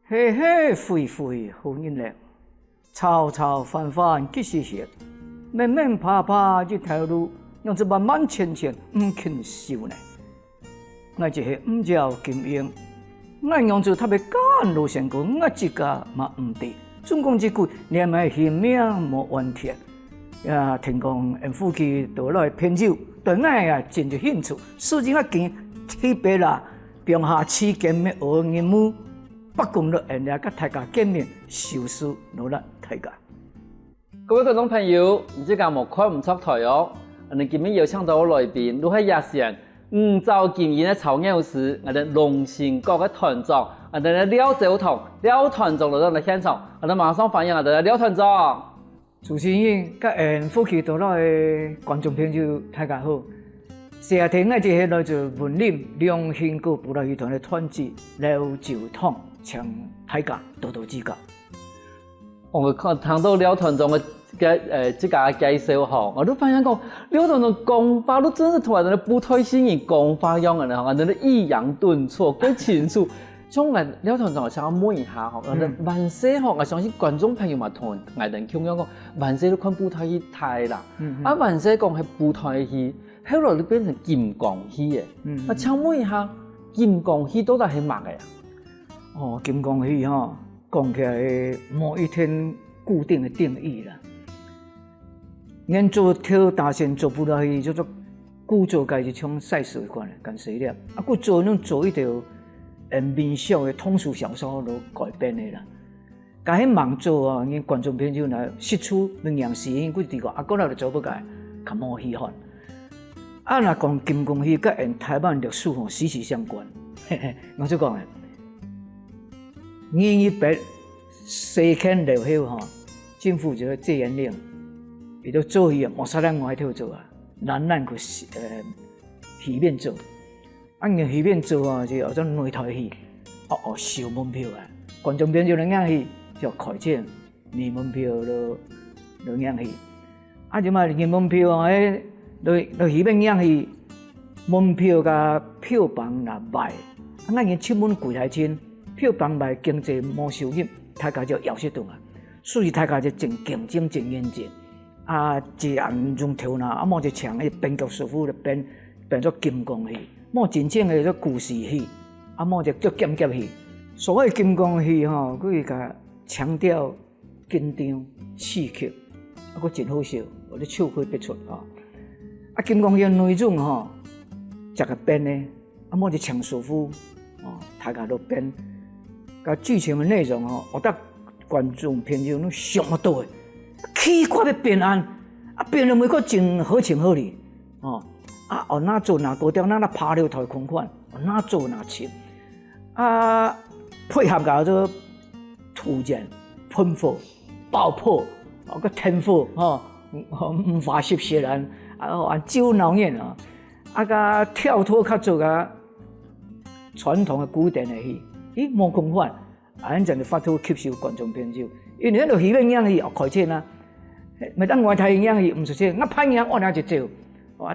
黑黑灰灰好人了，吵吵翻翻几时歇？慢慢爬爬这条路，让这慢慢前前唔肯修呢。我就是唔叫金英，我样子特别干路线过，我自家嘛唔对。总共一句，连埋性命无问题。呀，听讲因夫妻倒来偏酒，对我呀真有兴趣。所以我见特别啦，并下期见面学任务，不共了人家甲大家见面，收拾努力大家。各位观众朋友，唔知有冇看唔出台哦？我哋今日邀請到來賓，都係熱線5週見面嘅草鳥師，我哋龍興國嘅團長，我哋廖兆彤，廖團長嚟到現場，我哋馬上歡迎我哋廖團長。主持人甲夫妻倒來觀眾朋友大家好，謝天嘅這來自雲林龍興國部落語團嘅團長廖兆彤，請大家多多指教。我聽到廖團長嘅即個介紹吼，我都發現講廖團長講法都真係同我哋布袋戲人講法一樣嘅，我哋抑揚頓挫，幾清楚。像我廖團長，我想問一下吼，我哋萬世吼，我相信觀眾朋友嘛同我哋共樣講，萬世都看布袋戲睇啦，啊萬世講係布袋戲，後來都變成金剛戲嘅。我請問一下，金剛戲到底係乜嘅呀？哦，金剛戲吼，講起來冇一天固定嘅定義啦。咱做跳大仙做布袋戲，叫做古早家一種賽事款嘅，干細粒，啊，佫做一條民俗嘅通俗小說都改編嘅啦。甲迄忙做啊，因觀眾朋友來釋出兩樣事，因佫啲個啊，過來就做不解，較冇稀罕。啊，若講金剛戲，甲因台灣歷史吼息息相關。我就講嘅，2100西遷落後吼，政府就戒嚴令。伊都做戲啊，冇啥人外頭做啊，咱去戲院做，啊，用戲院做啊，就有種擂台戲，收門票啊，觀眾朋友兩樣戲就開錢，賣門票咯兩樣戲，啊，就嘛賣門票啊，落戲院樣戲，門票甲票房若賣，啊，咱嘅出門櫃台錢，票房賣經濟冇收入，大家就要失動啊，所以大家就真競爭真嚴重。啊，一人用頭腦，啊，冇一場嘅編劇師傅就編做金剛戲，冇真正嘅做故事戲，啊，冇就做劍俠戲。所謂金剛戲吼，佢甲強調緊張刺激，啊，佫真好笑，我哋笑開必出啊！啊，金剛戲嘅內容吼，一個編嘅，啊，冇一場師傅，大家都編，甲劇情嘅內容吼，我得觀眾朋友都上得到嘅。起掛要變安，啊變了每個真好情好理，啊哪做哪高調，哪拍了台空款，哪做哪切，啊配合搞做突然噴火、爆破，個天火，唔化濕血人，啊招鬧人啊，啊個跳脫較做個傳統嘅古典嘅戲，咦冇空款，安陣就發到吸收觀眾朋友。因為喺度戲院演戲開錢啦，咪當外台演戲唔出錢，我拍演我哪就做，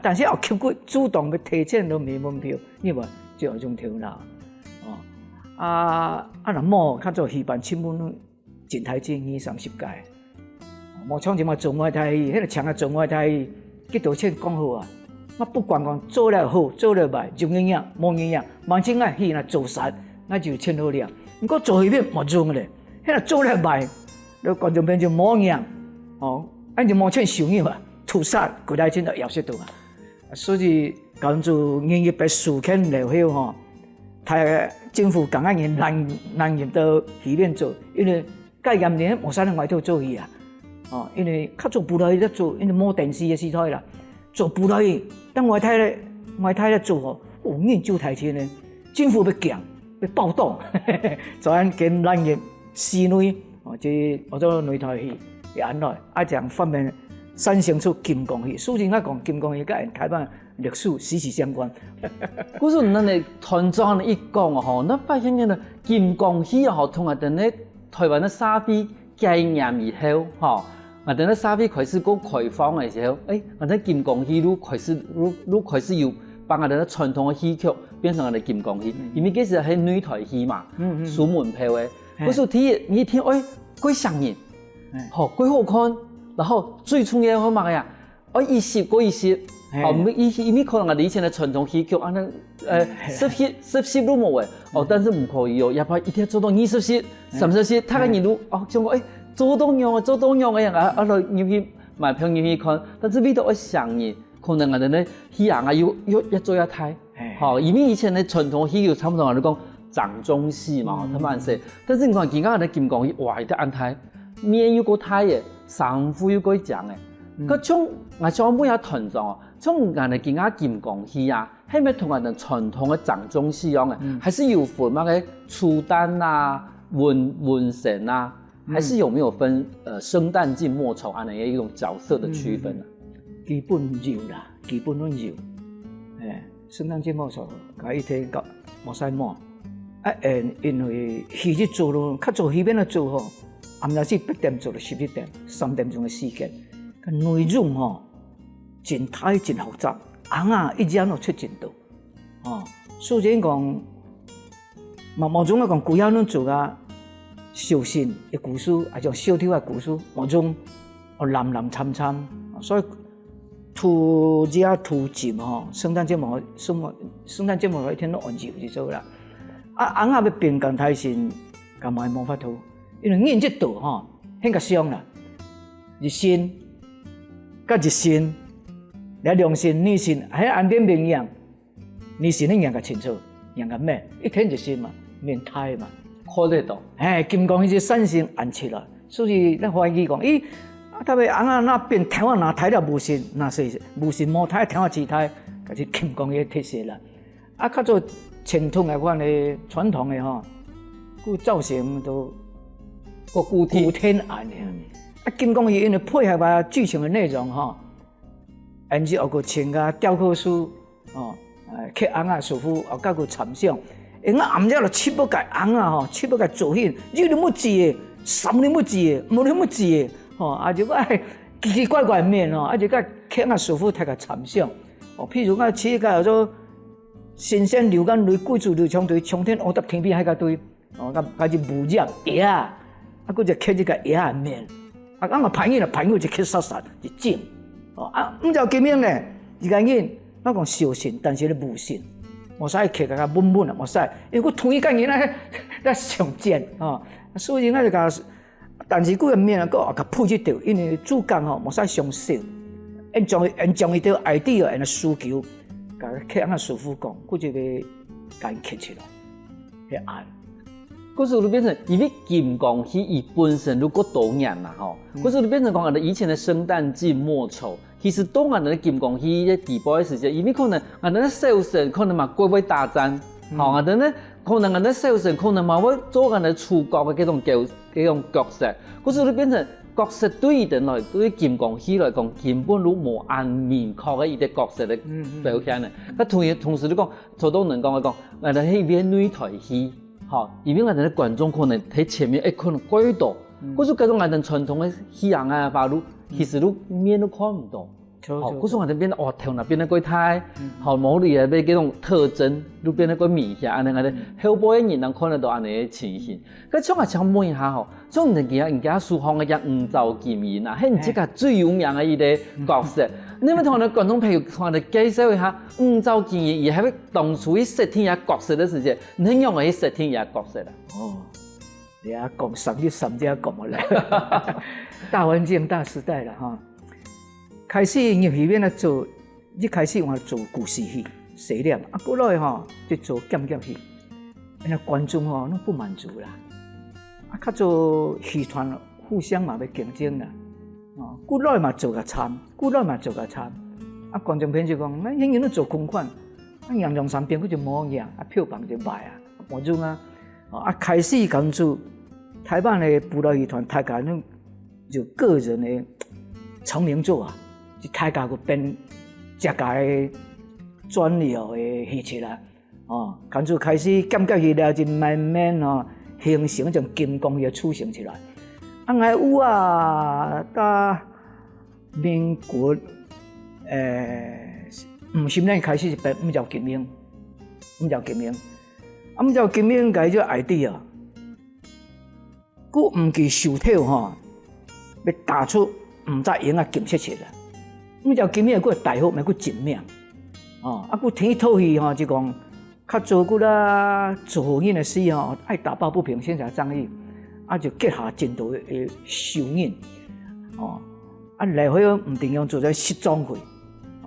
但是要吸骨主動要提錢都賣門票，因為就有種頭腦，若冇較做戲班新聞真台錢20-30屆，冇像就嘛做外台戲，迄個搶啊做外台戲，幾多錢講好啊？我不管講做了好做了壞，有營養冇營養，萬千個戲若做實，那就錢好了。不過做戲片冇用嘅咧，迄個做了壞。你觀眾朋友冇樣，按就冇錢收入啊，屠殺古代錢就要識到啊，所以講做2100事件落後吼，睇政府講啊人難入到戲院做，因為介嚴年冇使喺外頭做戲啊，因為較做布袋戲咧做，因為冇電視嘅時代啦，做布袋戲，當外台咧做吼，研究台錢咧，政府要強要暴動，就按跟難入市內。即或者擂台戲嘅安來，啊，這樣方面產生出金剛戲。雖然我講金剛戲甲台灣歷史息息相關。古時咱哋團長一講吼，咱發現嘅金剛戲吼，同我哋咧台灣嘅社會概念以後，吼，我哋咧社會開始講開放嘅時候，我哋金剛戲都開始有把我哋咧傳統嘅戲曲變成我哋金剛戲，因為嗰時係擂台戲嘛，收門票嘅。嗰時睇你聽，哎，幾上癮，好幾好看，然後最重要好乜呀？哦，意識，哦，因為可能我哋以前嘅傳統戲曲，啊，10集都冇誒，哦，但是唔可以哦，要不一定要做到20集、30集，睇個人都哦，像講誒，做到樣嘅樣啊，落入去買票入去看，但是味道會上癮，可能我哋咧戲行啊要一做一睇，好，因為以前嘅傳統戲曲差唔多我哋講掌中戲嘛，他們說，但是你看而家我哋金光戲，哇，一啲安睇，面又個睇嘅，衫褲又個講嘅，個種我想每一團狀。像我哋見下金光戲啊，係咪同我哋傳統嘅掌中戲一樣嘅？還是有分乜嘅初旦啊、文神啊？還是有沒有分生旦淨末丑啊？那一種角色的區分啊？基本有啦，基本都有。生旦淨末丑，甲一天甲冇使摸。因為戲日做咯，較早戲邊度做吼，暗時8點做到11點，3點鐘嘅時間，個內容吼。真太真複雜，紅啊一日都出真多，所以講，某種講古人攏做啊，小心嘅故事，啊種小調嘅故事，某種藍參，所以突集吼，聖誕節目一天都按照去做啦。啊紅啊要變更太先，咁咪冇法度，因為演這度吼，很個傷啦，日新，甲日新。你良心、女性，喺安邊邊一樣，女性你養個清楚，養個咩？一天就先嘛，免胎嘛，看得到。金剛迄個善心安切啦，所以咱懷疑講，咦，特別紅啊那邊聽話哪胎了無信，那是無信無胎，聽話幾胎，嗰啲金剛嘅特色啦。啊，較做傳統嘅款嘅傳統嘅吼，個造型都個古天然嘅。啊，金剛因為配合啊劇情嘅內容吼。因此，學個穿個雕刻書，刻紅啊師傅，學個參詳。因為暗日就七不解紅啊，吼，七不解做戲，日你冇字嘅，3你冇字嘅，5你冇字嘅，啊就個奇奇怪怪面啊就個刻啊師傅睇個參詳。譬如講起個叫做神仙流眼淚，貴族流長對，衝天烏搭天邊海個對，個就無葉葉啊，個就刻一個葉啊面，個盤玉就刻實就正。唔就咁樣咧，而家人我講小信，但是咧無信，我使刻個悶啊，我使，因為我同一個人咧上賤所以我就講，但是嗰個面個也配一條，因為主角吼，我使上少，將伊條 idea and 需求，甲刻阿師傅講，佢就會甲伊刻出來，係按。嗰時就變成，因為金光戲伊本身都夠多年啦，吼。嗰時就變成講，我哋以前嘅生旦淨末丑，其實當我哋金光戲嘅地步嘅時間，因為可能我哋小神可能嘛過會大戰，吼，我哋咧可能我哋小神可能嘛會做我哋主角嘅嗰種角色，嗰時就變成角色對伊哋來對金光戲來講，根本都冇按明確嘅一啲角色嘅表現嘅。同時都講，做到能講嘅講，我哋係演女台戲。好，因為我哋啲觀眾可能喺前面可能鬼多，嗰種嗰種我哋傳統嘅戲行啊、法律，其實都面都看唔到。好，嗰種我哋變得頭那邊的鬼態，好某啲嘢俾嗰種特徵都變得鬼明顯，安尼我哋後輩嘅人能看得到安尼嘅情形。咁像我想問一下吼，像人家書房嘅吳兆金英啊，係唔知個最有名嘅一個角色。你咪同我哋觀眾朋友同我哋介紹一下吳兆金英，而係當初去設定一角色嘅時間，你用嚟設定一角色啦。你啊講神啲神啲講冇啦，大環境大時代啦哈。開始入戲院咧做，一開始我做故事戲、寫念，過來吼就做劍戲，那觀眾吼都不滿足啦，較做戲團互相嘛要競爭啦，過來嘛做個參，觀眾朋友就講，演員都做公款，贏2-3遍佢就冇贏，票房就賣冇種開始咁做，台灣嘅布袋戲團大家呢就個人嘅成名作啊。大家個變一家嘅專業嘅戲曲啦，跟住開始感覺戲了就慢慢形成一種金光嘅雛形出來。有到民國50年開始就變吳兆金英，吳兆金英個就 idea，佫毋记受体吼，要打出毋知赢啊金色色啦。毋只金色佫大好，咪佫真命。哦，啊，佫天讨喜吼，就讲较早佫啦，做好人的诗吼，爱打抱不平，先下仗义，啊就结下真多的仇人。哦，啊来回毋定用做在失踪会，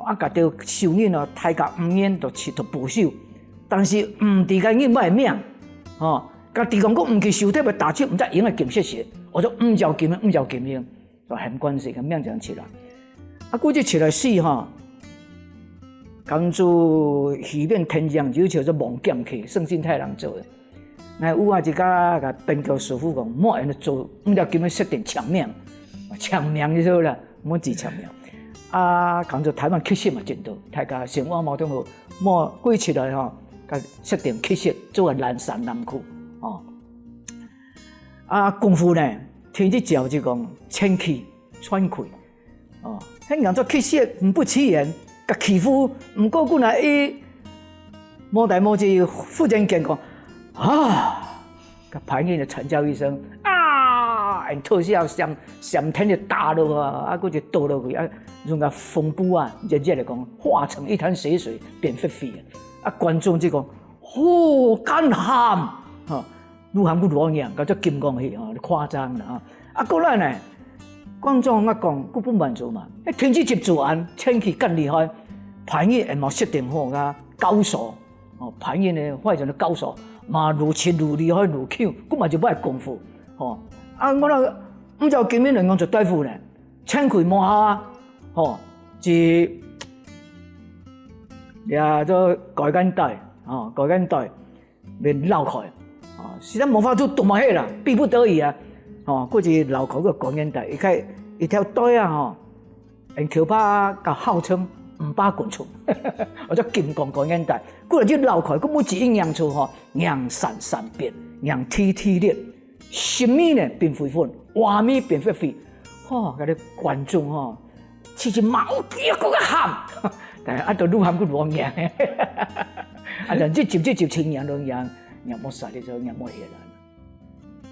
啊甲着仇人哦，大家毋愿就去就捕手，但是毋伫个人歹命，哦，家己讲佫毋去受体要打出毋知赢的金色色，我就毋照金毋照金英，就很关系，个命这样起来。啊，估计起来死吼，讲做戏面天将就像做梦剑客，圣心太人做的。那有啊一家甲编剧师傅讲，莫用做，毋照金英设定强命，强命就好啦，莫治强命。啊，讲做台湾气息嘛真多，大家生活矛盾好，莫过起来吼，甲设定气息做个南山南区哦。啊，功夫呢，天一照就讲清气喘气哦。迄人做气息不起眼，甲欺负，毋过过来伊摸来摸去，忽然间讲啊，甲旁人就惨叫一声啊，特效上天就打落啊，啊，佫就倒落去啊，用个风波啊，热热来讲，化成一滩死水，变飞飞啊！观众就讲，哦，干喊哈，愈喊愈乱样，叫做金刚戏啊，夸张啦啊！啊，过来呢？观众啊讲，佫不满足嘛？天气接做完，天气更厉害，盘演也冇设定好个高手哦，盘演呢，或者是高手，嘛如切如厉害如巧，佫嘛就不爱功夫哦。啊，我那毋知今日人讲做大夫呢，请开摸下哦，是也做改简带哦，改简带免绕开哦，实在无法度动嘛迄啦，逼不得已啊。哦，佫是脑壳个高眼带，一条带啊吼，用球拍甲号称5把滚出，或者金刚高眼带，佫来就脑壳，佫每一阴阳处吼，阳闪闪变，阳体体裂，心米呢变飞粉，画面变飞飞，吼，嗰啲观众吼，其实毛叫嗰个喊，但系啊，都愈喊愈乱样，啊，但这集青阳乱样，也冇杀你咗，也冇嘢啦。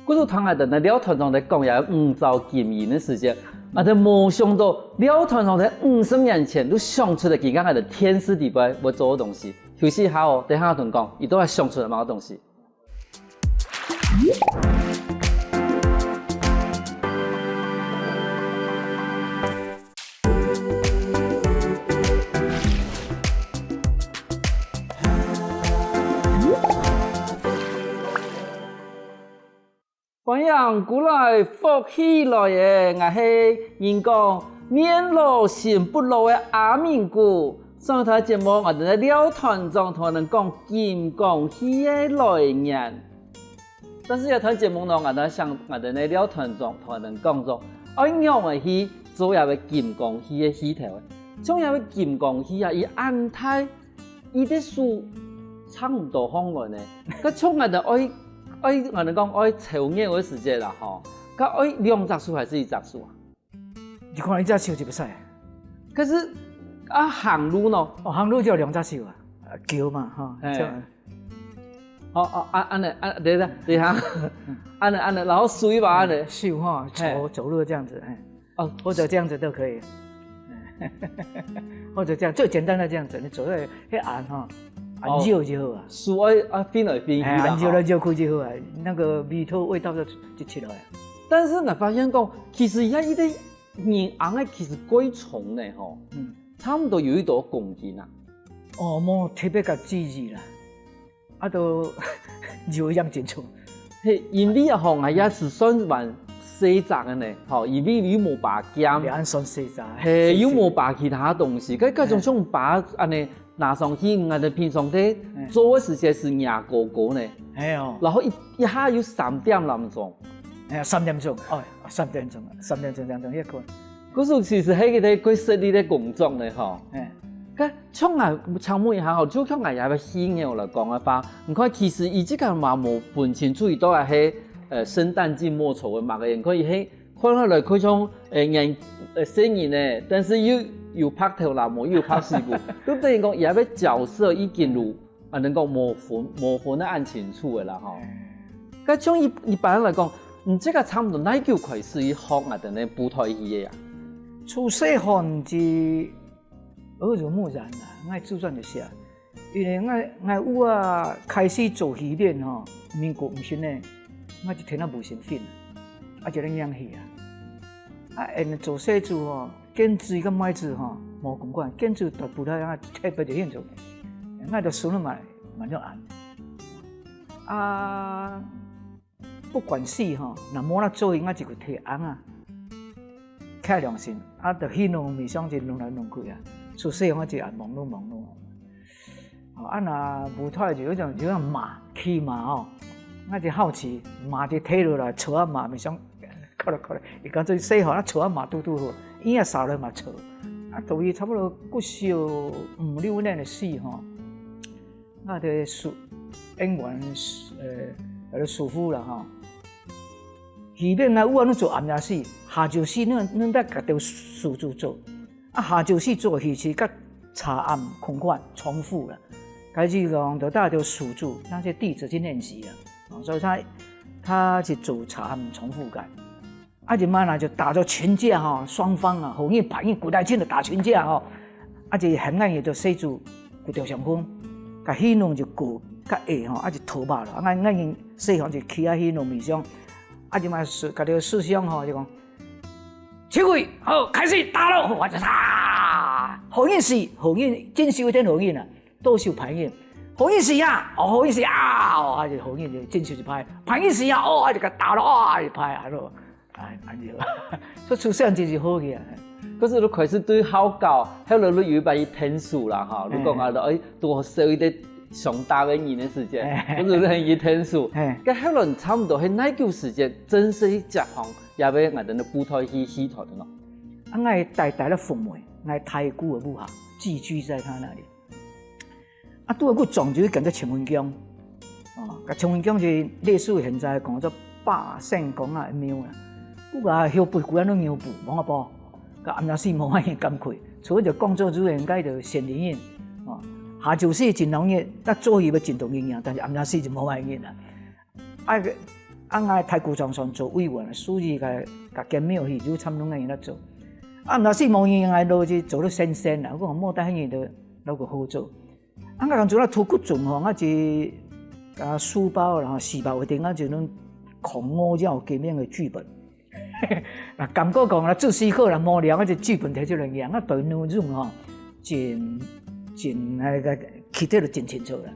嗰种唐人的廖团长在讲也5招禁言的时间，啊，就没想到廖团长在50年前都想出了几个的天时地利要做的东西。休息下哦，等下同讲，伊都系想出了某个东西。欢迎过来福起来的，我是人讲面老心不老的阿明哥。上台节目我哋的廖团长同人讲金刚戏的来源，但是有台节目呢，我哋想我哋的廖团长同人讲说，按样的戏做下个金刚戏的戏头，像下个金刚戏啊，伊安泰伊啲书差唔多方来呢，佢像我哋我哋讲爱抽烟嗰时节啦，吼，佢爱2集书还是1集书啊？你看一只手就不使，可是啊行路呢？哦，行路就2只手啊，桥嘛，哈，哦，安尼，等下，安尼，然后水吧，安尼手哈，走路这样子，哦，或者这样子都可以，或者这样最简单的这样子，你走在迄按哈。按揉就好啊，水啊翻来翻去啦，按揉来揉去就好啊，那个味头味道就出来了。但是呢，发现讲，其实伊啲人红的其实贵重呢吼，差不多有1多公斤啊。哦，冇特别甲注意啦，啊都揉一样真重。嘿，因为啊吼，我也是算蛮细杂的呢，吼，因为有冇把姜，你按算细杂，嘿，有冇把其他东西，嗰种像把安尼。拿上去，我哋平常啲做嘅时间是硬哥哥呢，然后一下有3點那鐘，3點鐘，哦，3點鐘這樣子一個，嗰時其實喺佢哋實力嘅工作呢，嗬，咁像我長妹下後，就像我也要戲嘅來講嘅話，你看其實伊即個嘛冇分清楚，伊都係喺聖誕節末籌嘅嘛嘅人，佢係看落來佢像人聲音呢，但是有拍頭啦，冇有拍視骨，咁等於講而家嘅角色已經如能夠模糊得按清楚嘅啦，嗬。咁像一般人嚟講，这个差不多哪久开始学啊？等咧舞台戏的呀？从细汉就耳濡目染啦，爱自传就写。因为我有啊开始做戏练吼，民国50年，我就天啊无成粉，啊就咧演戏啊，因做戏做吼，建筑甲买字吼无共款，建筑大舞台啊特别就现做，我就选了蛮了按，啊不管戏吼，若无那做音，我就去摕红啊，开良心，啊就戏弄面上就弄来弄去啊，出细我就按忙碌。啊，那舞台就有种马骑马哦，我就好奇马就退落来，坐啊马咪想靠来，伊讲做细汉啊坐啊马拄好，伊也扫了嘛坐，啊到伊差不多过小5、6年的戏吼，我的演员师傅啦吼，戏面啊有啊，恁做暗夜戏，下昼戏恁得甲条师傅做，啊下昼戏做戏是甲茶暗空款重复了。开始讲就带着师傅那些弟子去练习啊，所以他去做茶暗重复感，啊就慢慢就打着群架哈，双方啊后面反应古代庆的打群架哈，啊就很爱也就塞住骨条上风，甲戏弄就过甲下吼，啊就头发了，俺因细汉就起啊戏弄面上，啊就嘛是甲条师兄吼就讲，起会好开始打咯，我就杀，后面是后面真受一点后面啊。都受排演，好意思啊，好意思啊，啊就好意思，真受就拍，排意思啊，就甲打咯，就拍啊咯，安尼咯，所以出相真是好嘅。可是你开始对好教，后来你有一把天数啦哈，你讲啊，多少一点上大的年的时间，可是你很有天数，咁后来差不多係哪久时间正式去接行，也要我哋舞台戏团的咯。啊，我带了父母，我太古的母校寄居在他那里。啊，拄好我撞就去跟着青云宫，甲青云宫是历史现在讲做百圣宫啊庙啦。我甲后背规安拢尿布，摸下包，甲暗夜时无法现感慨，除了就工作人员，甲就先灵验，下昼时真容易，那做戏要真动营养，但是暗夜时就无法演啦。我太古庄上做委员，所以甲建庙戏就差不多安尼来做。暗夜时无营养，落去做了新鲜啦，我讲莫得迄个都个好做。我讲做那土骨准吼，我是甲书包然后4包一定啊，就能孔5角界面的剧本。那感觉讲啦，做思考啦，无聊，我就剧本摕出来样，我对内容吼，真那个起得就真清楚啦。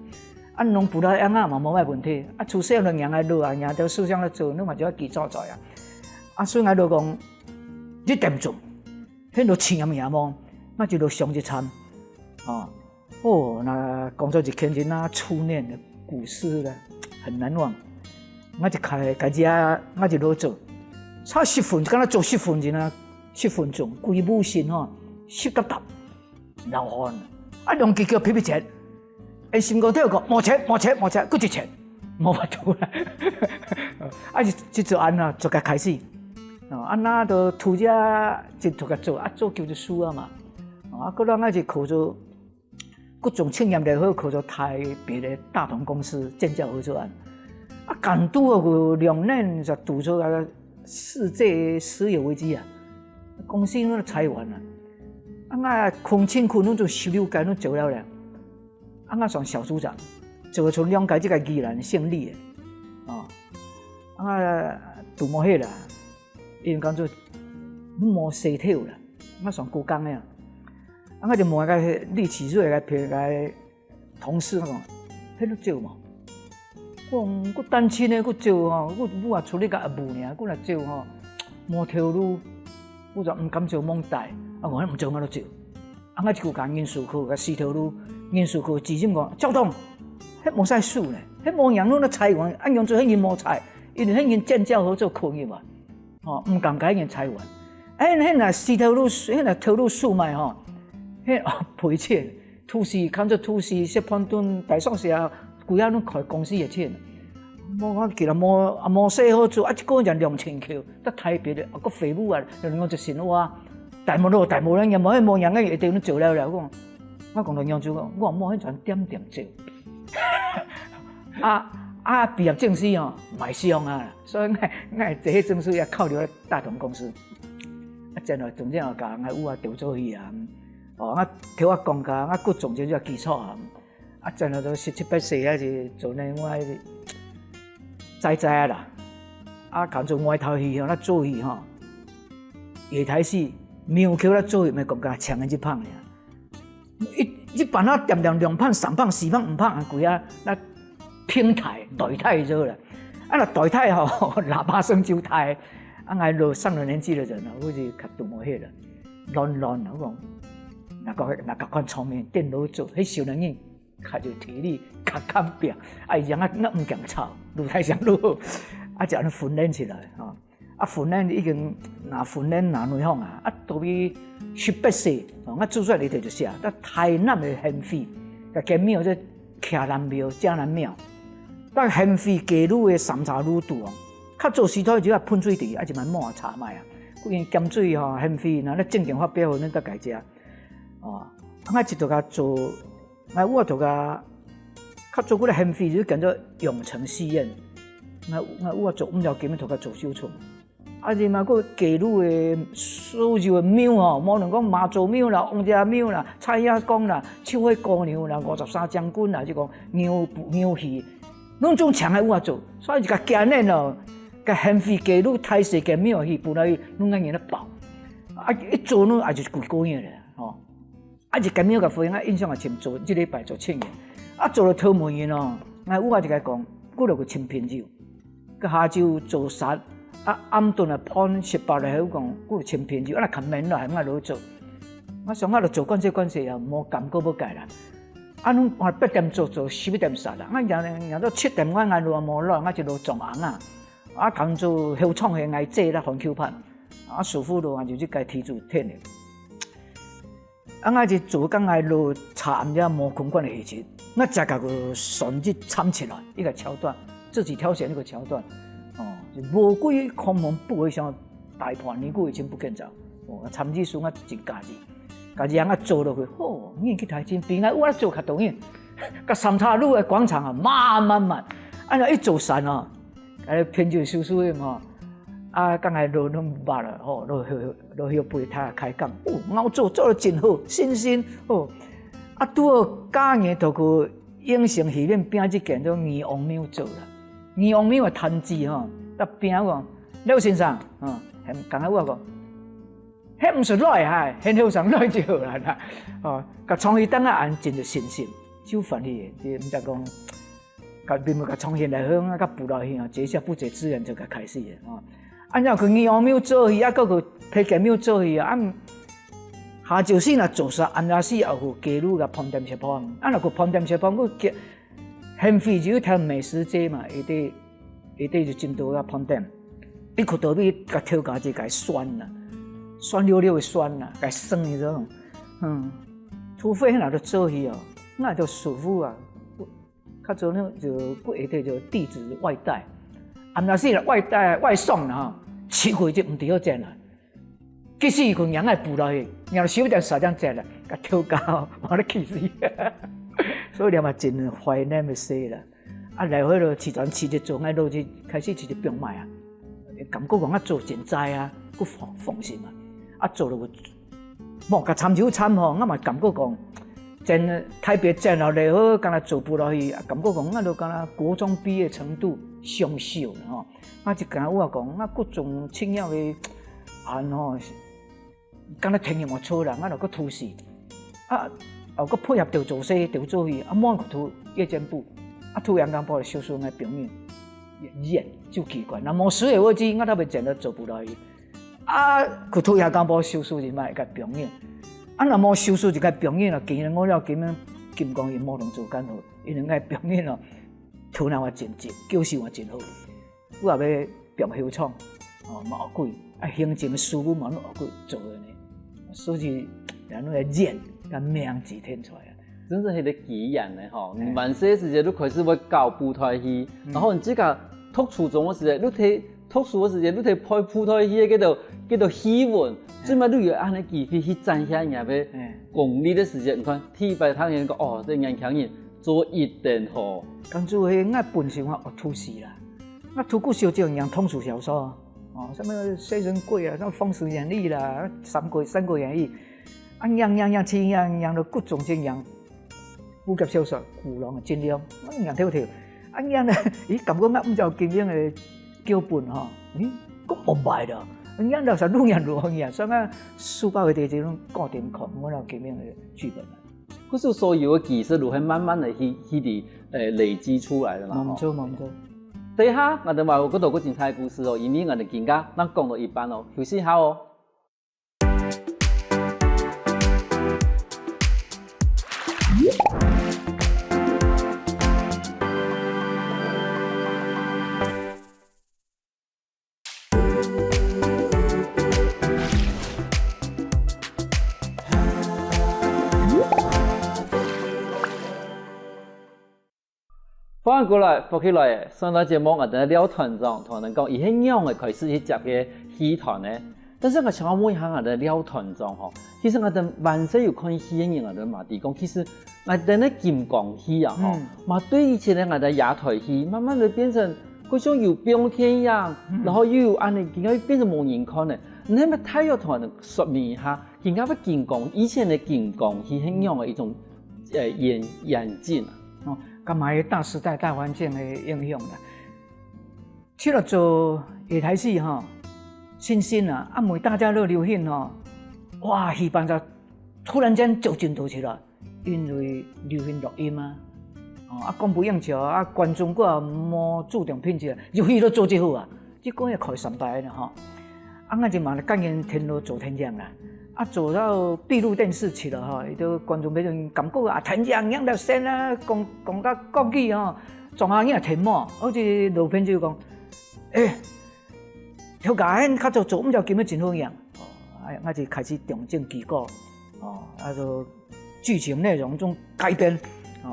啊，弄不来样啊嘛无咩问题。啊，出细人样来落啊，样条思想来做，你嘛就要记早在啊。啊，所以我就讲，你点做，迄落青呀么，我就落上一餐，那工作一天人啊，初恋的故事啦，很难忘。我就开家，我就落做，差10分，敢若做10分钟啊，10分钟，规母身吼湿哒哒，流汗，啊，两只脚皮切，因心肝跳个磨切，佫一切，无法度啦。啊，就做安啦，做甲开始，那就涂只就涂甲做，做叫做输啊嘛，佫咱就考做。各种经验来好，考做台北的大同公司建教合作案，港都有2年就拄出那个世界石油危机啊，公司都裁员啊，我空清库拢做16届拢做了咧，我算小组长，做出2届这个宜兰胜利的，杜莫迄啦，因讲做摸洗跳啦，我算高工的。我就问个李启瑞个别个同事，我讲，迄都少嘛？我单亲的，我少吼，我也处理个业务尔，我来少吼，无条路，我就唔敢做蒙带，我唔做我都少。我就讲因素科，个4条路因素科，直接讲交通，迄无使数咧，迄无人拢咧裁员，用做迄人无裁，因为迄人建教合作可以嘛，唔敢甲迄人裁员。迄若4条路，迄若条路数卖吼。赔钱，土司看做土司，石判墩大创社，规下拢开公司的钱。我记得无洗好做，一个人2000块，得台北的，个废物啊，另外就神话，大无人也无人个一定都做了。我讲两样做，我冇迄阵点做。啊，毕业证书哦，买伤啊，所以我这些证书也考虑大同公司。啊，真哦，总之哦，甲我有啊调做去啊，哦，我替我讲甲，我各种这基础啊，啊，真哦都17、18岁还是做呢，我知啊啦，啊，讲做外头戏吼，咱做戏吼，夜台戏、庙口咱做戏，咪讲甲强人一胖尔，一般啊点2胖、3胖、4胖、5胖啊，几啊，咱平台代替做了，啊，那代替吼，喇叭声就替。啊，俺落上了年纪的人啊，好似较多冇迄啦，乱啊，我讲，那款聪明电脑做，迄少年人较就体力较干表，啊，让啊唔强吵，愈太上愈好，啊就安尼训练起来吼，啊训练已经训练内行啊，啊到尾18岁，我注册里头就写，在台南的县府，个间庙即徛南庙、正南庙，但县府家女的三茶女度哦。较做时代就要喷水池，啊，就蛮抹茶麦啊。固然咸水吼，咸水，那正经发表，恁得家食。哦，我一度甲做，我度甲较做嗰个咸水，就叫做永城戏院。我做5条金，度甲做手创。啊，是嘛个家女的所有的庙吼，无论讲妈祖庙啦、王家庙啦、蔡亚公啦、秋惠姑娘啦、53将军啦，就讲庙戏，拢种强的我做，所以就甲今年咯。甲县府家女太细个庙戏，本来拢安尼咧爆，啊一做呢也就是几个月咧，吼，啊一间庙个费用，印象也深做，一礼拜做1000元，啊做了讨门员咯，我就甲讲，我落去清品酒，佮下晝做杀，啊暗顿啊判18来好讲，我清品酒，啊那砍面咯，我落做，我上下就做关系啊，无感觉无改啦。啊，拢8点做11点杀啦，赢到7点，我落无落，我就落撞红啊。啊，工做后创的爱做啦，环球盘，啊，师傅咯，就去该提出天的。啊，我就做工爱落查人家魔空馆的戏剧，我才甲个顺去参起来一个桥段，自己挑选一个桥段，哦，就无几空门不会像大盘尼古以前不见着，哦，参几书我真家己让我做落去，吼，你去台前边啊，我做较重要，甲三岔路的广场啊，慢，按照一做散啊。偏就收的嘛，啊，刚才落拢捌了吼，落去陪他开讲，哦，我做得真好，新鲜哦，啊，拄好假年就去影城戏院边一件叫二王庙做啦，二王庙的摊子吼，搭边讲廖先生，刚才我讲，迄唔是来哈，很好上来就好啦，哦，甲创意等下按真就新鲜，就烦你，即唔知讲。甲面目甲重现来好，甲补落去啊，接下不解自然就甲开始嘅哦。按照去二王庙做戏，啊，搁去皮革庙做戏啊，下昼时若做煞，暗夜时又去家女甲烹店食饭，啊，若去烹店食饭，佮县费就听美食街嘛，下底就真多甲烹店，伊去倒尾甲调价就甲酸啦，酸溜溜的酸啦，甲酸迄种，除非那都做戏哦，那就师傅啊。较做呢就过下底就地址外带，暗时是外带外送啦吼，吃过就唔对好食啦。其实佢硬係補落去，然後少點少點食啦，甲調價我咧氣死，所以你嘛真懷念嘅事啦。啊來回咯，市場市就做，愛落去開始市就變賣啊，感覺講啊做真濟啊，佫放心啊，啊做落去，莫甲參照參吼，我嘛感覺講。真特別真落嚟好，敢若做不落去，感覺講，我都敢若國中畢業程度上少啦吼。我就敢我講，我各種青鳥嘅案吼，敢若聽入我錯啦，我就個突視，啊，又個配合調做戲調做戲，啊，滿個圖夜間部，啊，突然間把小說嘅表面演就奇怪，那麼所有我知，我特別真都做不落去，啊，佢突然間把小說就賣個表面。啊，若无收拾一个表演咯，今日我了金光因无能做干好，因两个表演咯，突然话真正，叫受话真好。我也要表后创，哦，嘛学几，啊，行政师傅嘛拢学几做的呢，所以然后来演，甲命字添出来啊。真是迄个奇人的吼，你慢些时间你开始要教舞台戏，然后你即个读初中的时间，你睇读书的时间，你睇拍舞台戏叫做戏文。即嘛，你有安尼机会去展现人家功力的时间，你看，体白汤人讲哦，这年轻人做一定好。刚做迄我本身我学吐死啦，我吐过小种样通俗小说哦，什么《水神鬼》啊，什么《封神演义》啦，《三国演义》，啊样青样都各种这样，武侠小说、古龙、金庸，样跳跳，啊样咧，咦，感觉我唔就金庸嘅脚本吼，咦，咁唔歹的，样就係路人如何樣，所以我書包嘅這種固定看，我有金庸嘅劇本啦。可是所有的技術如何慢慢的去累積出來的嘛。冇錯。等一下，我哋話嗰度個精彩故事哦，因為我哋今日咱講到一半哦，休息一下哦。翻過來，復起來，上到節目我哋廖團長同人講，伊係樣嘅開始去接嘅戲團咧。但是我想問一下我哋廖團長吼，其實我哋萬歲有看戲嘅人，我哋嘛啲講，其實我哋咧金光戲啊吼，嘛對以前咧我哋野台戲，慢慢就變成嗰種有變天樣，然後又有安尼，而家變成冇人看咧。你咪太要同人說明一下，而家嘅金光以前嘅金光戲係樣嘅一種演進啊。哦，咁咪大時代大環境嘅影響啦。去了做野台戲哈，新啊，啊每大家都流行哦，哇，戲班就突然間就進度起來，因為流行錄音啊，啊供不應求啊，觀眾個冇注重品質，遊戲都做最好啊，結果也開3代啦哈，啊我就嘛甘願天路做天將啦。啊，做到閉路電視去了哈，伊都觀眾俾人感覺啊，天將樣條線啊，講到國語吼，裝下嘢填滿，好似路邊就講，條街較做唔就見得真好樣，我就開始重整結構，啊就劇情內容種改編，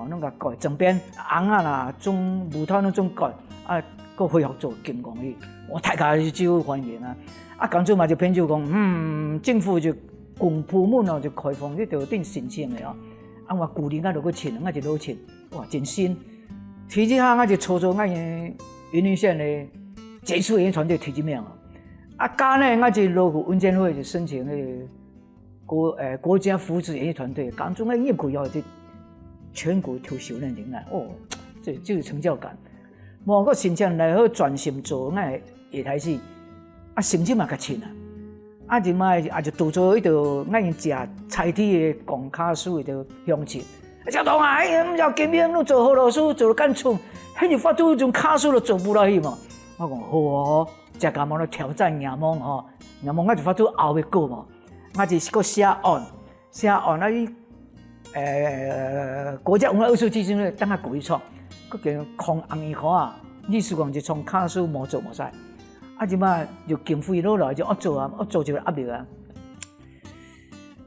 弄個改整編，紅啊啦，種舞台那種改，啊，個配合做金光戲，我大家就歡迎啊，啊，當初嘛就編就講，政府就公部門就開放呢條頂申請嘅哦，啊我舊年我就去請，我就攞錢，哇真新，提起下我就操作我嘅雲林縣嘅傑出演藝團隊提起名哦，啊加呢我就落去文建會就申請嘅國家扶持演藝團隊，當中我入去後就全國優秀的人來，哦，這有成就感。某個申請來好專心做我嘅野台戲，啊成績嘛較深啊。啊，就嘛也就拄做迄條我因食菜鐵嘅公卡書迄條鄉親，小東啊，唔要金英，你做好老師做得咁蠢，迄就發覺種卡書都做不落去嘛。我講好哦，食咁樣嚟挑戰亞夢吼，亞夢我就發覺後尾過嘛，我就個寫案啊國家文化藝術基金會等下舉創，個叫抗紅衣科啊，意思講就從卡書冇做冇曬。啊！即馬就經費攞來就惡做就壓力啊！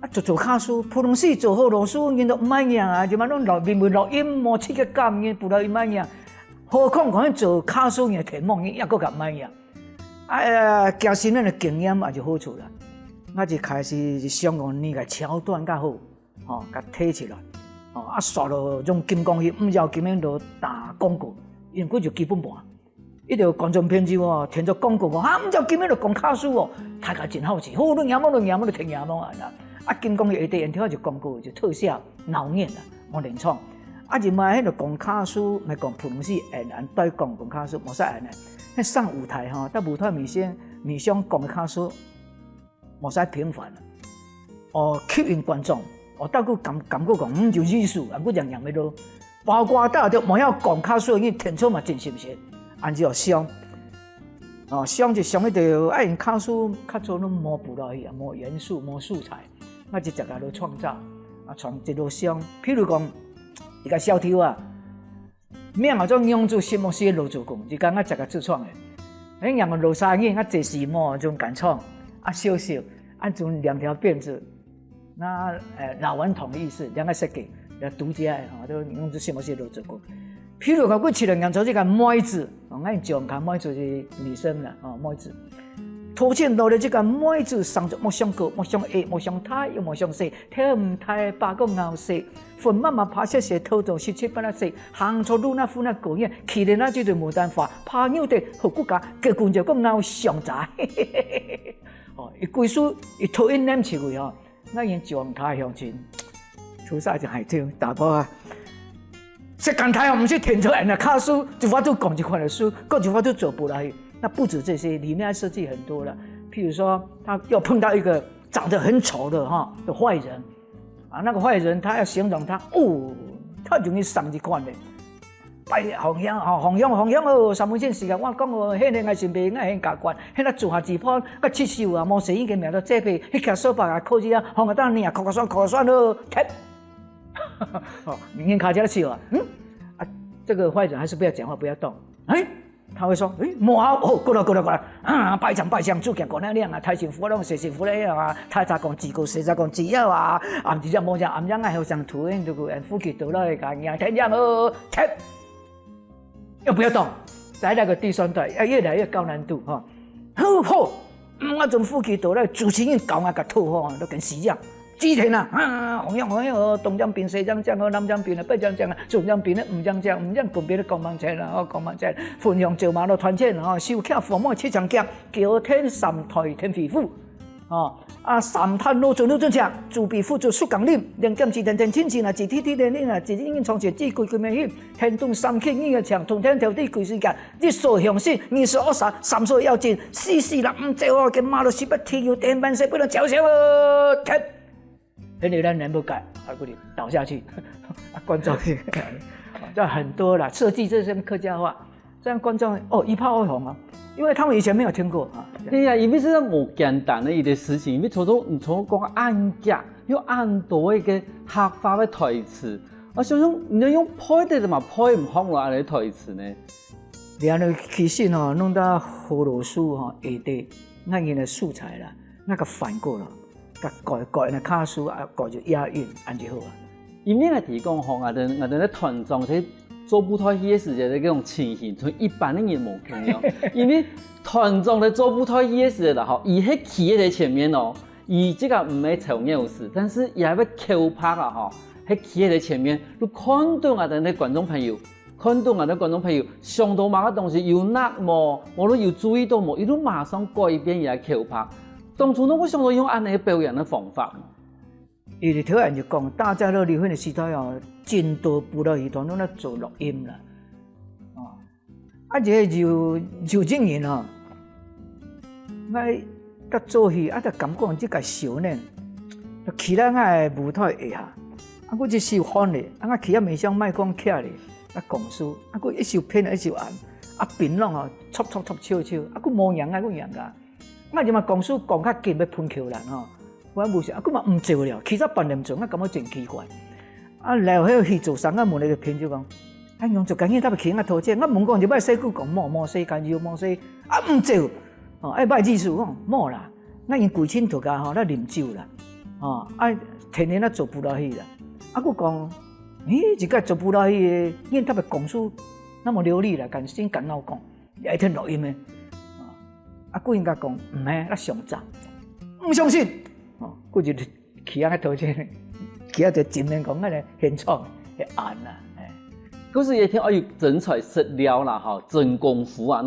啊，做卡書，普通時做好老師，人都唔買樣啊！即馬攏錄音冇刺激感，人不來唔買樣。何況講做卡書嘅題目，人一個咁買樣。啊，加深咱嘅經驗也就好處啦。我就開始想講呢個橋段較好，哦，甲睇起來，哦，啊，刷到用金光戲，唔要咁樣就打廣告，因為佢就基本盤。一條觀眾編輯哦，填咗廣告哦，唔就見面就講卡書哦，大家真好奇，好多嘢冇就聽嘢冇啊！啊，金光嘅第一條就廣告就特效鬧眼啦，冇連創。啊，就買喺度講卡書，咪講普通時演對講卡書冇使演嘅。上舞台哈，到舞台面上講嘅卡書冇使平凡。哦，吸引觀眾，哦，到佢感覺講就藝術，啊，佢樣嘅都，包括到就冇要講卡書，因填錯嘛真是唔是？按照上，哦上就上迄條，因卡書較早攏冇補落去啊，冇元素冇素材，我就直下都創造，啊創一路上，譬如講一個小條啊，名叫做釀做什麼事老做工，就講我直下自創嘅，因為老三年我這時麼種敢創，啊小小，啊種2條辮子，那老頑童的意思，2個設計，要獨家嘅，吼都釀做什麼事老做工。譬如講，我去了揚州這個妹子，我講講妹子是女生啦，妹子拖欠落来这个每次上着莫上高、莫上矮、莫上太又莫上细，跳唔太八个熬细，粉慢慢爬些些头头17、18岁，行错路那副那狗样，去年那就对牡丹花，爬牛的好骨架，结棍就讲熬上杂，哦，一归属一头一念起位哦，那因将他乡亲，出晒就海跳打波啊！这港台唔是填出来的卡书，就法度讲一款的书，各就法度做不来。那不止这些，里面设计很多了。譬如说，他要碰到一个长得很丑的的坏人，啊，那个坏人他要形容他，他容易上一款的。拜弘扬哦，三分钟时间，我讲哦，迄个爱是袂爱很加关，迄个做下字谱，啊七手啊，毛蛇已经名到这辈，迄条手把啊扣起啊，放个当你啊，扣个算咯，贴。哦，明天卡起来笑啊，这个坏人还是不要讲话，不要动。他会说，莫好哦，过来啊，拜将，主见过那样啊，太幸福了，谁幸福了啊？太咋讲自古谁咋讲自由啊？暗地上莫讲，暗样爱好像土人这个夫妻都来讲，天样哦，贴，又不要动，在那个第三代要越来越高难度哈。好，我从夫妻都来主持人搞那个土哈，都跟死一样。几天啊，弘扬哦，东江兵、西江江哦，南江兵啊，北江江啊，中江兵啊，五江江，五江跟别的光芒车啦，光芒车，分享九马路团建哦，收起父母七长剑，叫天三台天飞虎，三滩路准强，主笔辅助苏港林，两剑是天天亲啊，一天天练啊，一日从前只规命运，天动三气硬个强，通天条地规世界，日所向信，二所恶杀，三所要紧，四人唔做哦，跟马路是不天有天班谁不能嘲笑哦，天。很有人不改，不理倒下去，观众这很多啦，设计这些客家话，这样观众一炮而红啊，因为他们以前没有听过啊。对呀，因为是无简单的一个事情，因为你从讲按架，有按多一个客话的台词，我想你要用配的嘛，配唔好啦，安尼台词呢？然后其实弄到葫芦书下底，那样的素材啦，那个反过了。改那卡数啊，改就押韵，安就好啊。因为我提讲吼，我哋咧团长在做舞台戏的时候，那种情形，从一般的人无同样。因为团长在做舞台戏的时候啦，吼，伊喺企在前面哦，伊这个唔系丑样事，但是伊还要口拍啊，吼，喺企在前面，你看到我哋观众朋友，上到某个东西有纳无，我都有注意到无，伊都马上改变伊嘅口拍。当初我想到用安尼表演的方法，伊哋突然就讲，大家乐离婚的时代哦，真多部落戏团拢在做录音啦，这就证人哦，我甲做戏就感觉这个少年，就企在个舞台下，我一手翻咧，我企在面上麦克风徛咧，讲书，我一手偏一手按，平拢撮笑，我无样我样噶。我就嘛讲书讲较紧要喷球人我无想，我嘛唔做了，其实半年做，我感觉真奇怪。然后迄个戏做上，我问那个编剧讲，用做赶紧他要起我头前，我问讲就摆洗句讲莫洗干净莫洗，唔做，摆技术讲莫啦，我因贵亲头家咱啉酒啦，天天做布拉戏啦，我讲，一个做布拉戏的，因他要讲书那么流利啦，敢先敢闹讲，也一天录音的。古应该讲唔系，上早，唔相信，古就企喺头前，企喺就前面讲嗰个现场系按啦，可是一天要真材实料啦，真功夫啊，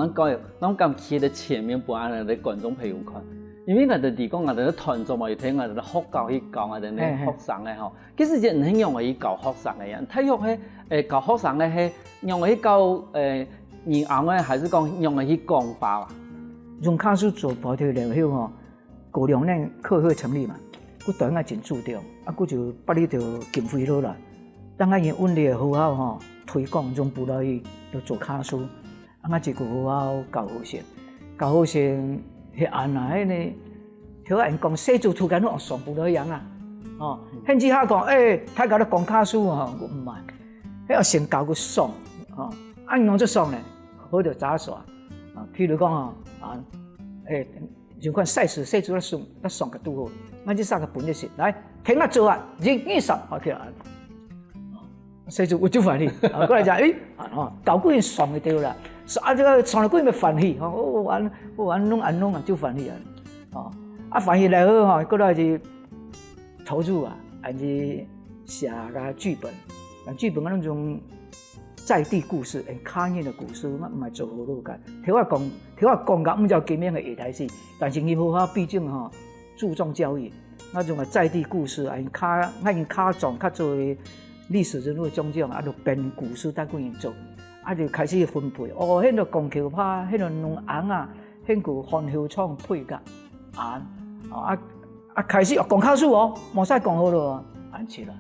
咱敢企喺前面不按的观众朋友看，因为我哋提讲我哋团组嘛，要听我哋学教去教我哋学生嘅其实就唔係用去教学生嘅人，他用去教学生嘅係用去教人啱嘅，还是讲用去讲法啊？用卡数做保条疗效过2年课会成立嘛，我当然真注重，我就把你就经费落啦。当我因稳定好推广用布拉伊要做卡数，我一个好教好先去按啦，迄个条人讲写作图间我上布拉伊啊，甚至他讲他甲你讲卡数我唔买，迄要先教佢爽按用这爽咧，好就咋耍譬如讲就看赛事写出来爽个拄好，我就三个本就行，来听我做啊，1、2、3，好起来，写出我就反应，过来讲搞过人爽就对啦，这个从来过要烦喜，吼，安弄啊，就烦喜啊，哦，烦喜来好吼，过来是投入啊，还是写个剧本，剧本那种在地故事，卡印的故事，我唔系做好多个。听我讲甲，唔叫今年的下台戏，但是伊好哈，毕竟吼注重教育，那种在地故事，卡重较做历史人物种种，就编故事带给因做，就开始分配。哦，迄个拱桥拍，迄个两红啊，迄个番后创配角红，开始讲卡数哦，冇使讲好咯，去了。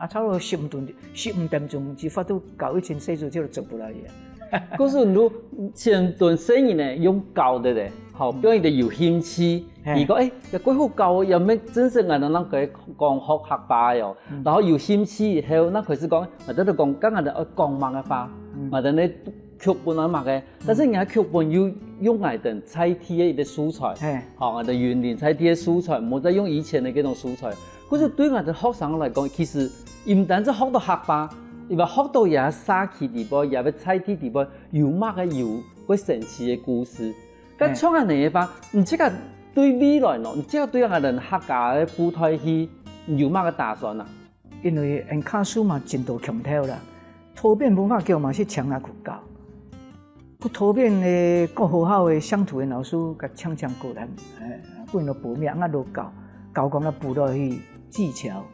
差不多15点钟就发到搞一群细组就做不来嘅。可是如前段生意呢，用教的咧，好，表现得有兴趣。如果又几好教，又咩真正人能佢讲学霸哟，然后有兴趣以后，那开始讲，或者就讲，今日就讲慢嘅话，或者咧剧本啊慢嘅，但是人家剧本要用嚟等菜地嘅素材，好，我哋原年菜地嘅素材，唔好再用以前嘅嗰種素材。可是對我哋學生嚟講，其實唔單止學到學霸，而話學到也沙氣地步，也要菜地地步，有乜嘅有嗰神奇嘅故事。咁創下嚟嘅話，唔知個對未來咯，唔知個對我哋客家嘅舞台戲有乜嘅打算啊？因為人卡數嘛真多強調啦，圖片文化叫嘛是搶下去教，個圖片嘅個好好嘅鄉土嘅老師個搶過來，過嚟補命啊都教講啦補到去。技巧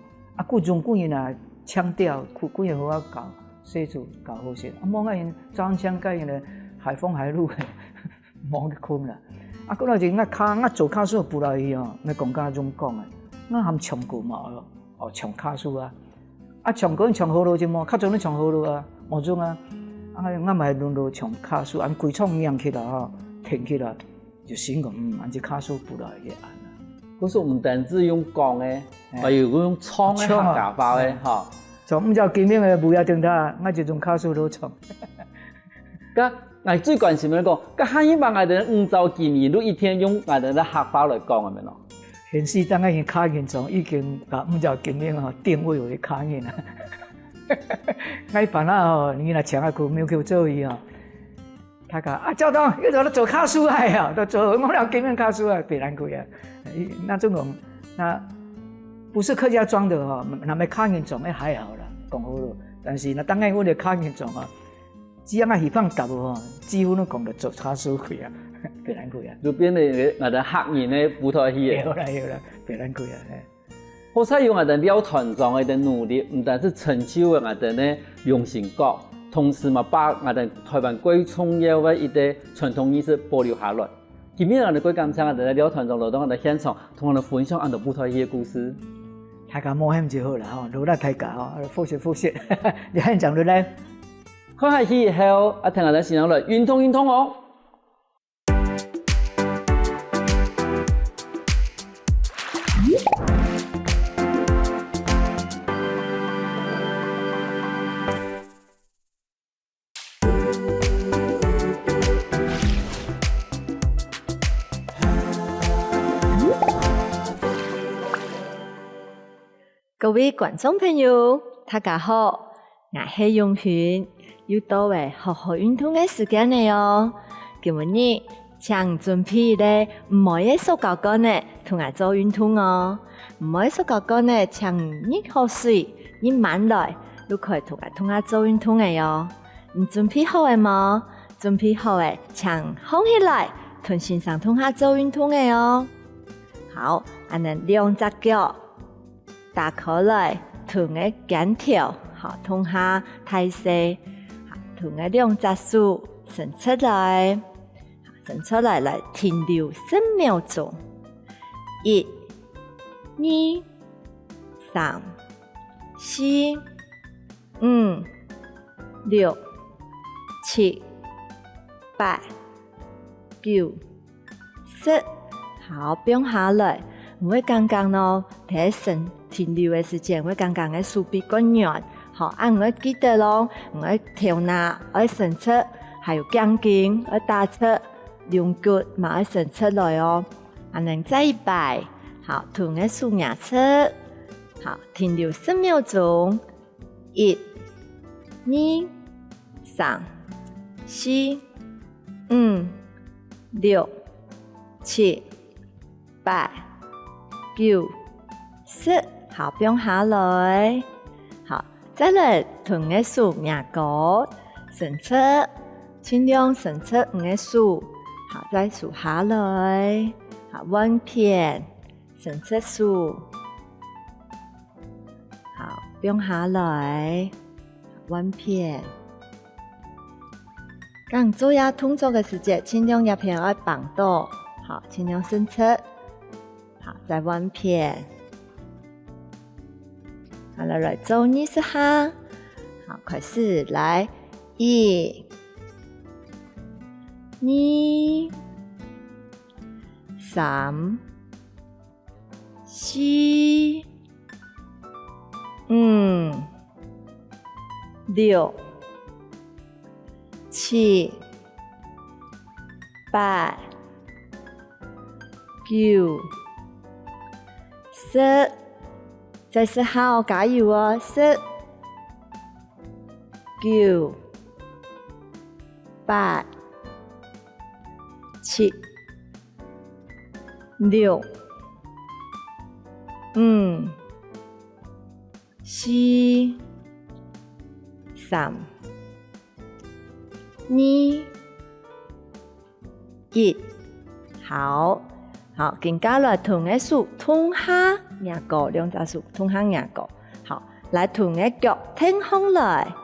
各種古人啊，腔調古人好教，寫出教好些。望下因張腔甲因咧海風海路，望去困啦。過來就做卡數補來去哦，咪講家種講啊，含唱歌嘛唱卡數啊，唱歌唱好咯啫嘛，較早你唱好咯啊，冇種啊，咪輪到唱卡數，規創釀起來吼，停起來就成個只卡數補來去啊。嗰時唔單止用講嘅，還有嗰種唱嘅客家話嘅，嚇。就唔就見面嘅冇一定得，我就用卡數都唱。咁我最關心嘅講，咁下一班我哋5週見面都一天用我哋嘅客話來講係咪咯？現時等緊卡現狀已經5週見面哦，定位為卡現啦。我辦啦哦，你若請下佢沒有叫做伊哦。他講趙東，要做卡數啊，都做我哋見面卡數啊，別難過啊。那這種那不是客家莊的哈，那麼卡嚴重還好啦，講好咯。但是那當然我哋卡嚴重啊，只要我希望答哦，幾乎都講到做卡數去啊，別難過啊。就變嚟我哋客人嘅舞台戲嘅。有啦，別難過啊。好彩有我哋廖團長嘅努力，唔單止成就我哋呢用心角，同時嘛把我哋台灣最重要嘅一啲傳統意識保留下來。今日我哋感謝我哋廖團長來到我哋現場，同我哋分享我哋舞台戲嘅故事。大家摸險就好啦，吼，落嚟大家吼，複習，你現場落嚟。看下戲以後，聽我哋先講嚟運動哦。各位觀眾朋友，大家好，我係永軒，又到為學運動嘅時間了哦。今日請準備咧每一首歌曲呢，同我做運動哦。每一首歌曲呢，請你喝水，你慢來，都可以同我做運動嘅喲。你準備好嘅嗎？準備好嘅，請放起來，同先生同我做運動嘅喲。好，我哋兩隻腳。打開來，同個肩條，好，同下抬勢，好，同個兩隻手伸出來，伸出來來停留10秒鐘。1、2、3、4、5、6、7、8、9、10，好，不用下來，唔會剛剛咯，睇身。停留嘅時間，我剛剛嘅手臂更軟，好，我記得咯，我跳拿，我伸出，還有槓筋，我打出，兩腳嘛，我伸出來哦，能再一擺，好，同我數牙出，好，停留10秒鐘，1、2、3、4、5、6、7、8、9、10，好，不用下來。好，再來臀嘅數廿個，伸出，盡量伸出五嘅數。好，再數下來。好，彎片，伸出數。好，不用下來。彎片。剛做下動作嘅時節，盡量入片愛綁到。好，盡量伸出。好，再彎片。好了，來做20下。好，開始來，1、2、3、4、5、6、7、8、9、10。再10下哦，加油哦！10、9、8、7、6、5、4、3、2、1，好。好，跟加來臀嘅數臀下廿個，兩隻數臀下廿個。好，來臀嘅腳挺上來，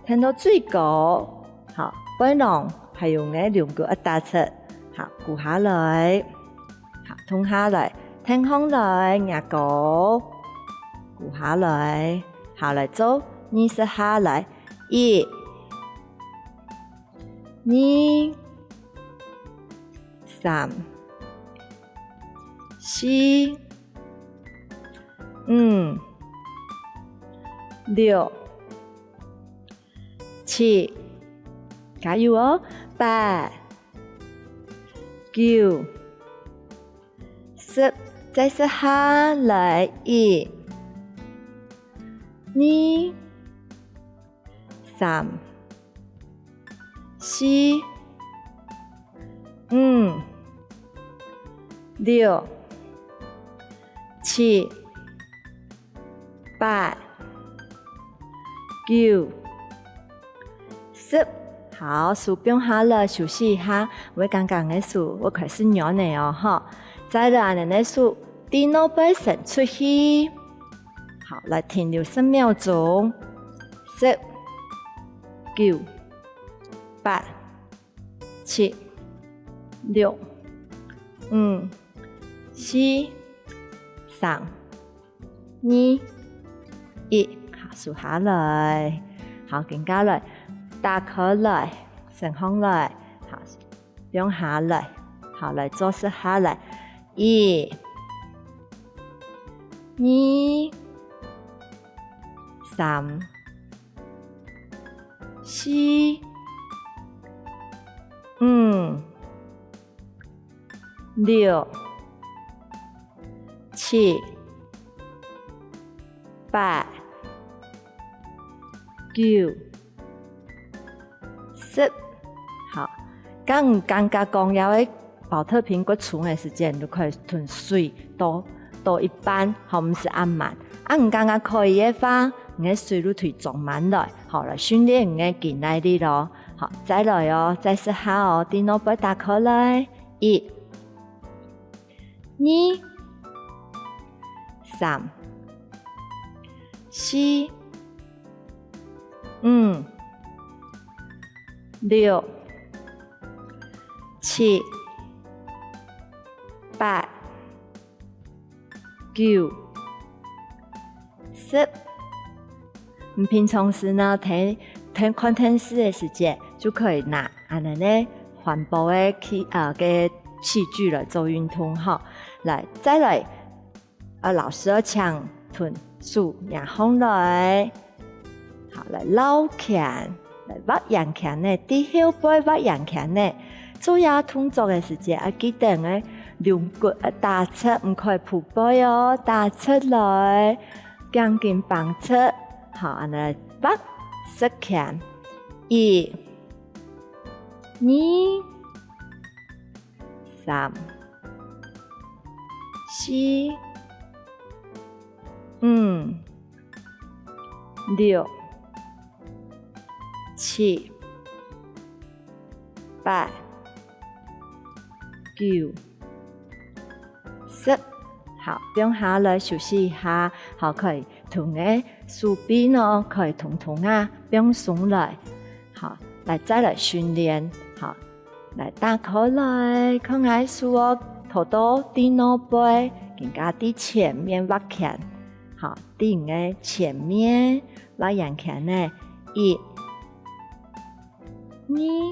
挺到最高。好，背囊係用嘅兩個一打出。好，顧下來，好，臀下來，挺上來廿個，顧下來。好，來做20下來，1、2、3、4、5、6、7，加油哦！8、9、10，再試下來，1、2、3、4、5、6、7、8、9、10，好，數變下了，休息一下。我剛剛的數，我開始搖你哦，哈。再來，你的數，低腦背伸出去。好，來停留10秒鐘。10、9、8、7、6、5、4、3、2、1，好，數下來，好，跟加來，打開來，伸上來，好，用下來，好，來做事下來，1、2、3、4、5、6、7、8、9、10，好。剛剛講要嘅保特瓶骨長嘅時間，就可以吞水多一半，好，唔是按慢。唔剛剛可以嘅話，你嘅水路推裝滿來，好來訓練你嘅肌耐力咯。好，再來哦，再試下哦，電腦背打開來，1、2、3、4、5、6、7、8、9、10。平常時呢，睇看電視的時間，就可以拿呢環保的器具來做運動哈。來，再來，老師要搶臀數廿項來，好來撈拳，來挖人拳呢，低腰背挖人拳呢。做下動作嘅時間，要記得呢，兩腳打出，唔可以撲背哦，打出來，將肩膀出，好，嚟挖實拳，1、2、3、4、5、6、7、8、9、10。好，放下來休息一下，好，可以同個手臂呢，可以通通啊放鬆來，好，來再來訓練，好，來打開來，看下數哦，頭到電腦背，更加喺前面畫看，好，頂個前面畫樣看呢，1、2、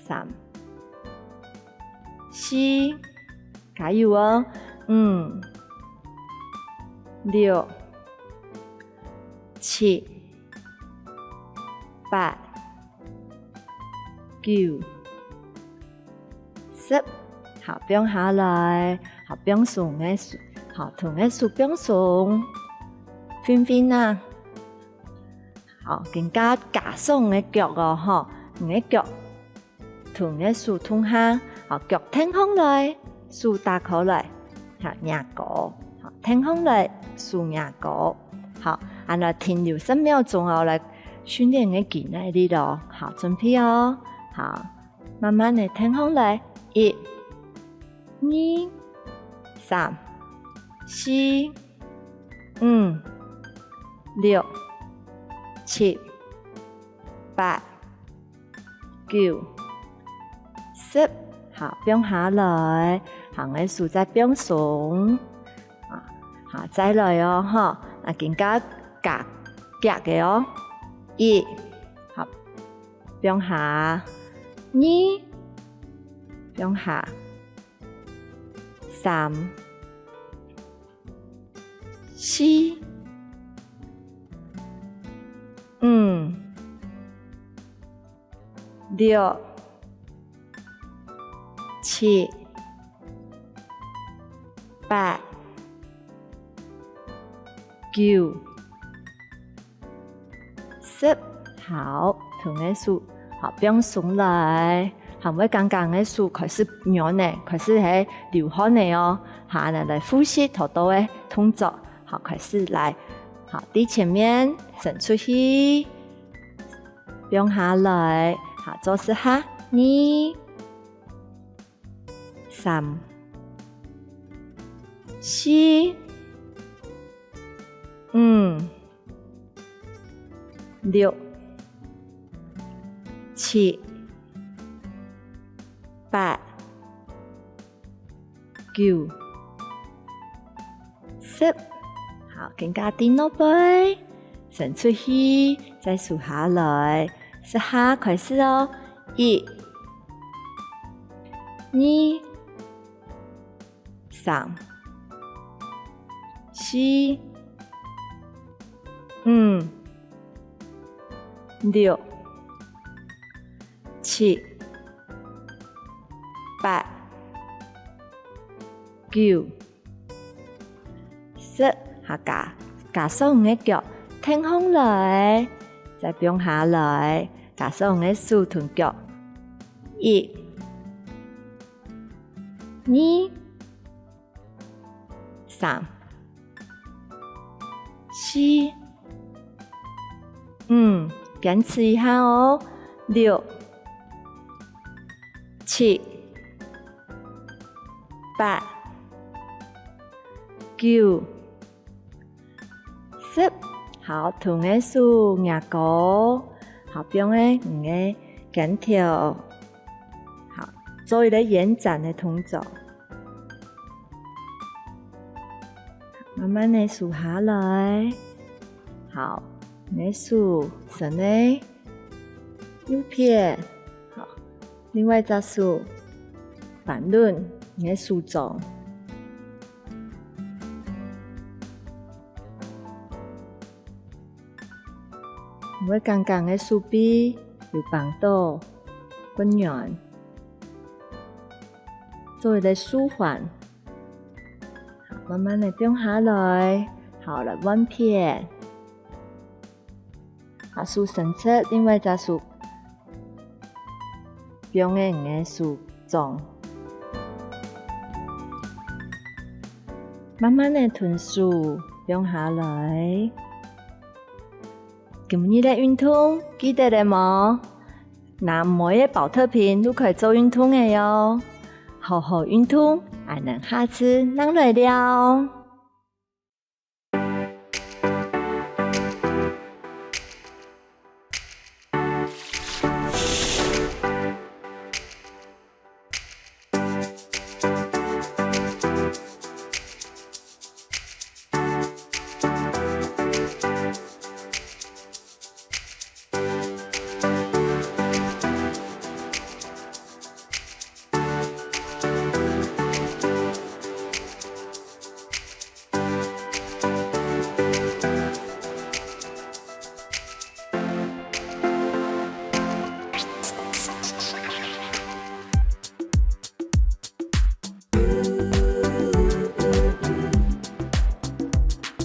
3、4。加油哦！5、6、7、8、9、10。好，放下來，好，放鬆個手，好，同個手放鬆，fin fin啊！好，更加加鬆個腳哦，吼，個腳同個手通下，好，腳挺空來。手打開來，好，壓高，好，挺空來，手壓高，好，然後停留10秒鐘後來訓練個肌耐力咯，好，準備哦，好，慢慢地挺空來，1、2、3、4、5、6、7、8、9、10。好，放下來，行個手再放鬆，啊，好，再來哦，哈，啊，更加夾嘅哦，1，好，放下，2，放下，3、4、5、6、7、8、9、10。好，同個手好放鬆來，係咪剛剛個手開始軟呢？開始係流汗呢哦。好，來呼吸頭到嘅動作，好，開始來，好，喺前面伸出去，放下來，好，做試下2、3、4、5、6、7、8、9、10。好，更加電腦背，伸出去，再數下來，試下開始哦，1、2、3、4、5、6、7、8、9、10。下加鬆個腳，挺空來，再放下來，加鬆個手同腳，1、2、3、4、5，堅持一下哦，6、7、8、9、10。好，同個手壓高，好，放喺你嘅肩條，好，做一個延展的動作，慢慢地數下來，好，你的手伸喺右邊，好，另外一隻手反輪你的手掌。我剛剛的手臂有幫到溫暖，做一個舒緩，好，慢慢地放下來，好了，彎片，好，手伸出，另外一隻手，放喺你的手重。慢慢的吞输，放下来。今日的运动记得了吗？那每个保特瓶都可以做运动的哟。好好运动，还能下次能来了。